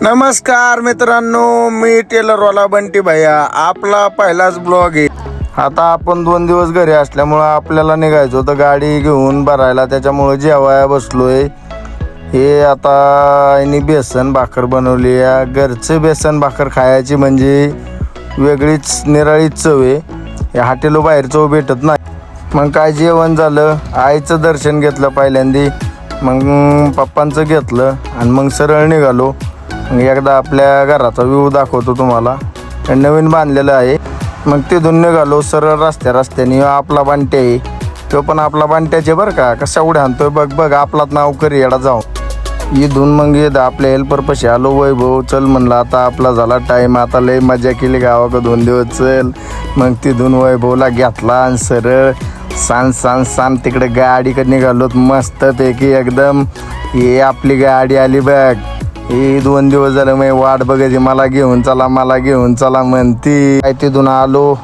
नमस्कार मित्रांनो, मी टेलरवाला बंटी भैया. आपला पहिलाच ब्लॉग आहे. आता आपण 2 दिवस घरी असल्यामुळं आपल्याला निघायचं होतं गाडी घेऊन भरायला. त्याच्यामुळं जेवाया बसलोय. हे आता यांनी बेसन भाकर बनवली आहे. घरचं बेसन भाकर खायची म्हणजे वेगळीच निराळीच चव आहे. या हॉटेल बाहेर चव भेटत नाही. मग काय जेवण झालं, आईचं दर्शन घेतलं पहिल्यांदी, मग पप्पांचं घेतलं आणि मग सरळ निघालो. मग एकदा आपल्या घराचा व्ह्यू दाखवतो तुम्हाला. नवीन बांधलेलं आहे. मग तिथून निघालो सरळ रस्त्याने. आपला बांट्या आहे, तो पण आपला बांट्याचे बरं का. कसा उड्या आणतोय बघ आपलाच नाव करी येडा जाऊ. इथून मग येत आपल्या हेल्परपाशी आलो. वैभव चल म्हणलं, आता आपला झाला टाईम, आता लय मजा केली गावाकडं 2 दिवस, चल. मग तिथून वैभवला घेतला आणि सरळ सांग तिकडे गाडीकडे निघालोत मस्तपैकी एकदम. हे आपली गाडी आली बघ. हे 2 दिवस झालं मी वाट बघायची, मला घेऊन चला म्हणती. काय तिथून आलो.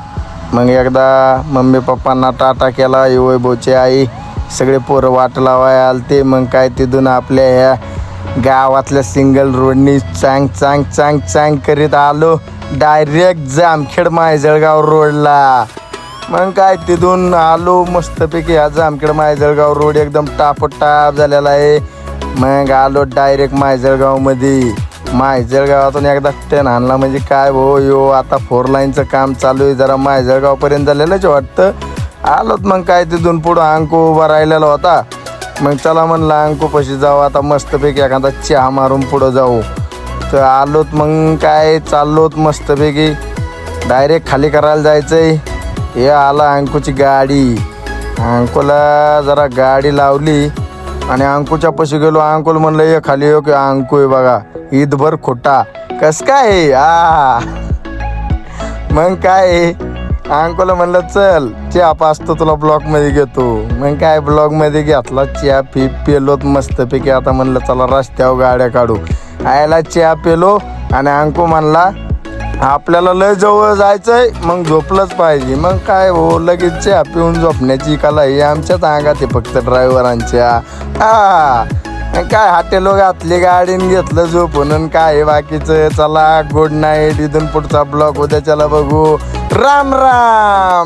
मग एकदा मम्मी पप्पांना टाटा केला. वैभवची आई सगळे पोरं वाट लावाय आलते. मग काय तिथून आपल्या ह्या गावातल्या सिंगल रोडनी चांग करीत आलो डायरेक्ट जामखेड मायजळगाव रोडला. मग काय तिथून आलो मस्तपैकी. हा जामखेड मायजळगाव रोड एकदम टाप झालेला आहे. मग आलो डायरेक्ट मायजळगावमध्ये. मायजळगावातून एकदा टर्न आणला म्हणजे काय हो आता 4 लाईनचं काम चालू आहे. जरा मायजळगावपर्यंत झालेलंच वाटतं. आलोत. मग काय तिथून पुढं अंकू उभा राहिलेला होता. मग चला म्हणलं अंकूपाशी जाऊ, आता मस्तपैकी एखादा चहा मारून पुढं जाऊ. तर आलोत. मग काय चाललोत मस्तपैकी. डायरेक्ट खाली करायला जायचं आहे. हे आला अंकूची गाडी. अंकूला जरा गाडी लावली आणि अंकूच्या पशी गेलो. अंकूला म्हणलं ये खाली येऊ की. अंकू आहे बघा ईदभर खोटा. कस काय मग काय अंकूला म्हणलं चल चहा पाचतो तुला ब्लॉकमध्ये घेतो. मग काय ब्लॉकमध्ये घेतला चहा पेलोत मस्तपैकी. आता म्हणलं चला रस्त्यावर गाड्या काढू. आयला चहा पेलो आणि अंकू म्हणला आपल्याला लय जवळ जायचंय, मग झोपलंच पाहिजे. मग काय हो लगेच चहा पिऊन झोपण्याची कला ही आमच्याच अंगात आहे फक्त ड्रायव्हरांच्या. काय हॉटेल घातली गाडीने घेतलं झोपून. काय बाकीचं चला गुड नाईट. इथून पुढचा ब्लॉग उद्याच्याला बघू. राम राम.